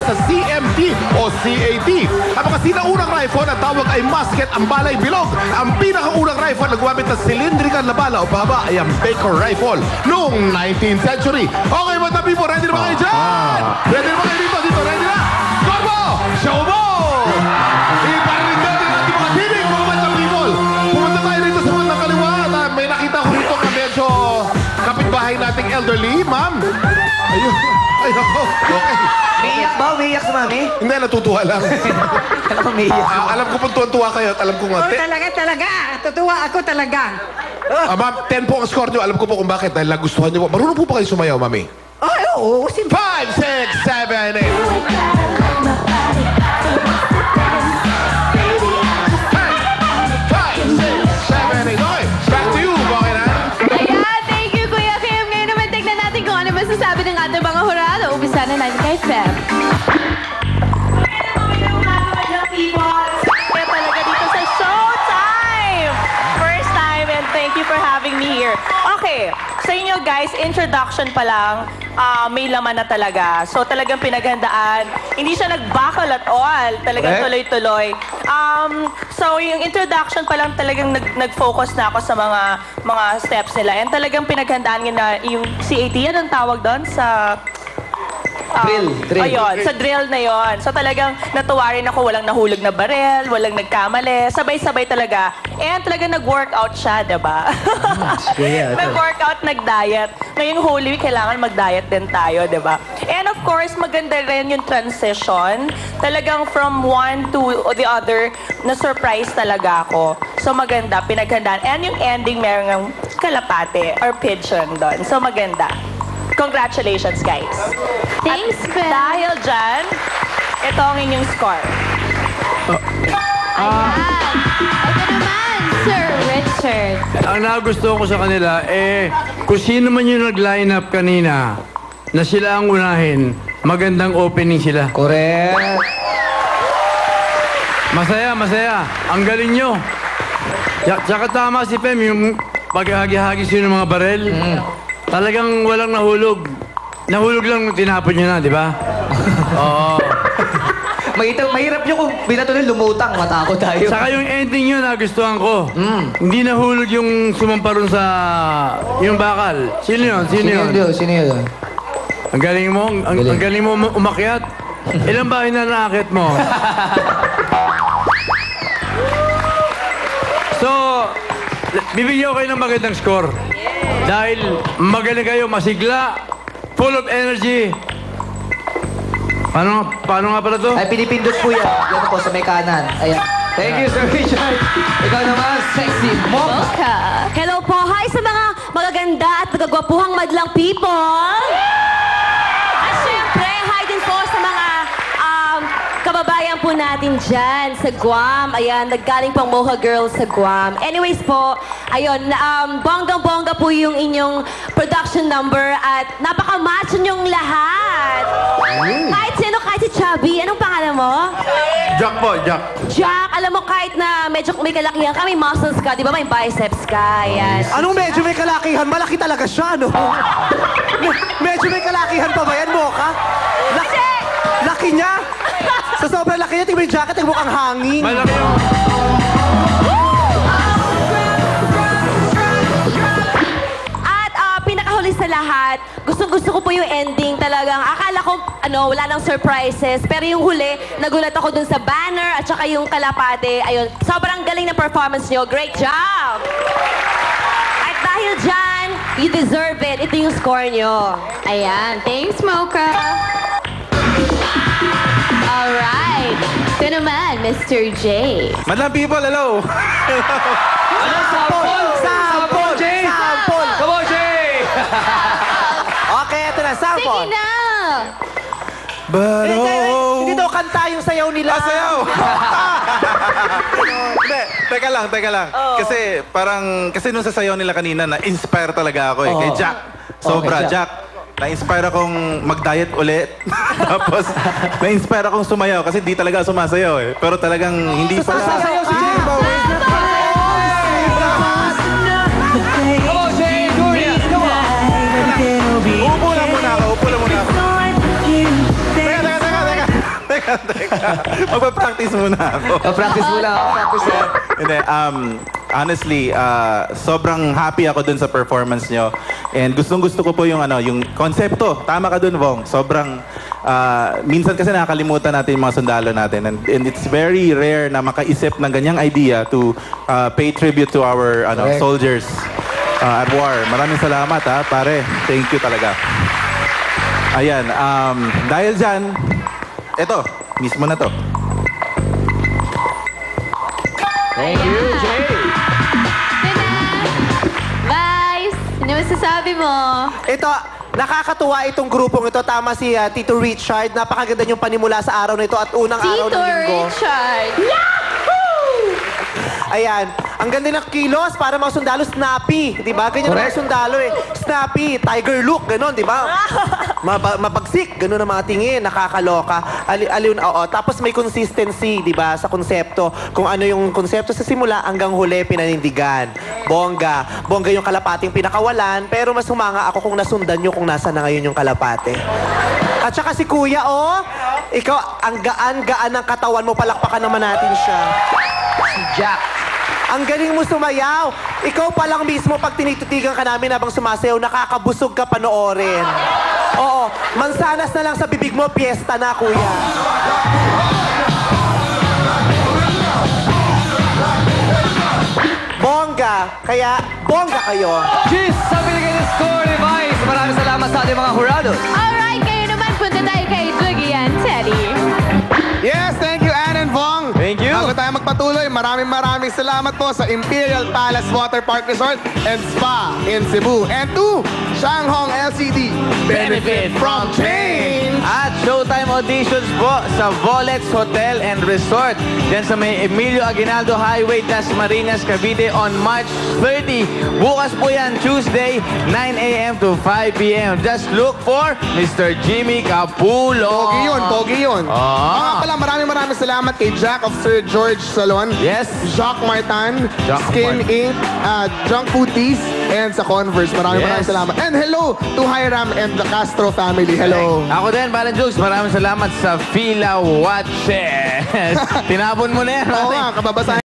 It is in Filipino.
sa CMT o CAT. Ang mga sinaunang rifle na tawag ay musket, ang bala ay bilog. Ang pinakaunang rifle na gumamit ng cylindrical na bala o pahaba ay ang Baker rifle noong 19th century. Okay, mga people, ready na ba kayo dyan? Ready na ba kayo dito? Ready na? Corbo! Show mo! Iparin natin natin mga tinig, mga mga people. Pumunta tayo rito sa bandang kaliwa. At may nakita ko rito na medyo kapitbahay nating elderly, ma'am. Ayun. Ay, ako. Okay. Umiiyak ba? Umiiyak si Mami? Hindi, natutuwa lang. Alam ko umiiyak. Alam ko po tuwa kayo at alam ko nga. Oo, talaga. Tutuwa ako talaga. Ma'am, 10 po ang score nyo. Alam ko po kung bakit. Dahil nagustuhan nyo po. Marunong po ba kayo sumayaw, mami? Ay, oo. 5, 6, 7, 8. Ayan, thank you, Kuya Kim. Ngayon naman tignan natin kung ano masasabi ng ating mga hurado. Umpisa na natin kay Feb. Kaya talaga dito sa Showtime! First time and thank you for having me here. Okay, sa inyo guys, introduction pa lang, may laman na talaga. So talagang pinaghandaan. Hindi siya nag-buckle at all. Talagang tuloy-tuloy. So yung introduction pa lang talagang nag-focus na ako sa mga steps nila. And talagang pinaghandaan na yung CAT, yan ang tawag doon sa... Drill. Ayun, sa drill na yon. So talagang natuwa rin ako, walang nahulog na barel, walang nagkamali. Sabay-sabay talaga. And talagang nag-workout siya, diba? Nag-workout, nag-diet. Ngayong Holy Week, kailangan mag-diet din tayo, diba? And of course, maganda rin yung transition. Talagang from one to the other, na-surprise talaga ako. So maganda, pinaghandaan. And yung ending, merong kalapate or pigeon doon. So maganda. Congratulations, guys. Thanks, At Feb. dahil dyan, ito ang inyong score. Ayan. Ito naman, Sir Richard. Ang nagustuhan ko sa kanila, kung sino man yung nag-line up kanina, na sila ang unahin, magandang opening sila. Correct. Masaya. Ang galing nyo. Tsaka tama si Pem, yung paghahagi-hagi sino ng mga barel. Talagang walang nahulog. Nahulog lang tinapon nyo na, di ba? Oo. Mahirap nyo kung binatuloy lumutang. Matakot tayo. Saka yung ending nyo nagustuhan ko. Hindi nahulog yung sumamparon sa... yung bakal. Sino yun? Sino yun? Ang galing mo, ang galing mo umakyat. Ilang bahay na nakakit mo? So, bibigyan ko kayo ng magandang score. Dahil magaling kayo, masigla, full of energy. Paano nga pala to? Ay, pinipindot po yan. Yan po sa may kanan. Ayan. Thank you, Sir Richard. Ikaw naman, sexy mocha. Hello po. Hi sa mga magaganda at magagwapuhang madlang people. At syempre, hi din po sa mga kababayan po natin dyan sa Guam. Ayan, naggaling pang Mocha Girls sa Guam. Anyways po, ayun, bonggang-bongga po yung inyong production number at napaka-macho nyong lahat. Kahit sino, kahit si Chubby. Anong pangalan mo? Jack po, Jack. Jack, alam mo kahit na medyo may kalakihan ka, may muscles ka, di ba? May biceps ka, ayan. Anong medyo may kalakihan? Malaki talaga siya, no? Medyo may kalakihan pa ba yan, Mocha? Laki niya? Sa sobrang laki niya, tingnan mo yung jacket, ang mukhang hangin. Malaki yung... At pinakahuli sa lahat, gustong-gusto ko po yung ending talagang. Akala ko, wala nang surprises. Pero yung huli, nagulat ako dun sa banner at saka yung kalapate. Ayun, sobrang galing na performance nyo. Great job! At dahil dyan, you deserve it. Ito yung score nyo. Ayan, thanks, Mocha. Alright. Ito naman, Mr. J. Madlang people, hello! Ano, sample? Sample! Jay! Sample! Come on, Jay! Okay, ito na, sample. Sige na! Hindi daw kanta yung sayaw nila. Sayaw! Hindi, teka lang. Kasi nung sasayaw nila kanina, na-inspire talaga ako kay Jack. Sobra, Okay, Jack. Jack. Na-inspire akong mag-diet ulit. Tapos, na-inspire akong sumayaw kasi di talaga sumasayaw eh. Pero talagang hindi pala... Sasayaw si Jay. Come on, Jay! Julia! Come on! Upo lang muna ako. Teka. Magpa-practice muna ako. Practice mo lang. Practice mo. Hindi, honestly, sobrang happy ako dun sa performance nyo. And gustong-gusto ko po yung konsepto. Tama ka dun, Vong. Sobrang, minsan kasi nakakalimutan natin yung mga sundalo natin. And it's very rare na makaisip ng ganyang idea to pay tribute to our soldiers at war. Maraming salamat, ha, pare. Thank you talaga. Ayan, dahil dyan, eto, mismo na to. Thank you, Jay. Guys, ano masasabi mo? Ito, nakakatuwa itong grupong ito. Tama si Tito Richard. Napakaganda yung panimula sa araw na ito at unang araw ng linggo. Richard! Ayan. Ang ganda ng kilos para mga sundalo, snappy. Di ba? Ganyan ang mga sundalo eh. Snappy, tiger look, gano'n, di ba? Mapagsik, gano'n ang mga tingin, nakakaloka. Oo. Tapos may consistency, di ba, sa konsepto. Kung ano yung konsepto sa simula hanggang huli, pinanindigan. Bongga. Bongga yung kalapating pinakawalan, pero mas humanga ako kung nasundan nyo kung nasa na ngayon yung kalapate. At saka si Kuya, ikaw, ang gaan-gaan ng katawan mo, palakpakan naman natin siya. Si Jack. Ang galing mo sumayaw. Ikaw pa lang mismo pag tinititigan ka namin habang sumasayaw, nakakabusog ka panoorin. Oo, mansanas na lang sa bibig mo, piyesta na, kuya. Bongga. Kaya, bongga kayo. Cheers sa binigay ng score ni Vice. Maraming salamat sa ating mga jurados. Alright, kayo naman, punta tayo kay Dougie and Teddy. Yes, thank you, Ann and Vong. Thank you. Bago tayo magpatuloy, maraming salamat po sa Imperial Palace Water Park Resort and Spa in Cebu. And to Shanghong LCD, benefit from change. At showtime auditions po sa Volets Hotel and Resort. Diyan sa may Emilio Aguinaldo Highway, Dasmariñas, Cavite on March 30. Bukas po yan, Tuesday, 9 a.m. to 5 p.m. Just look for Mr. Jimmy Capulo. Pogi yun. Mga pala, maraming salamat kay Jack of Sir George Salon. Yes. Jacques Martin, Jacques Skin Inc., Junk Foodies, and sa Converse. Maraming salamat. And hello to Hiram and the Castro family. Hello. Ako din, Balan Jokes, maraming salamat sa Fila Watches. Tinapon mo na yan. Oo nga, kababasahin.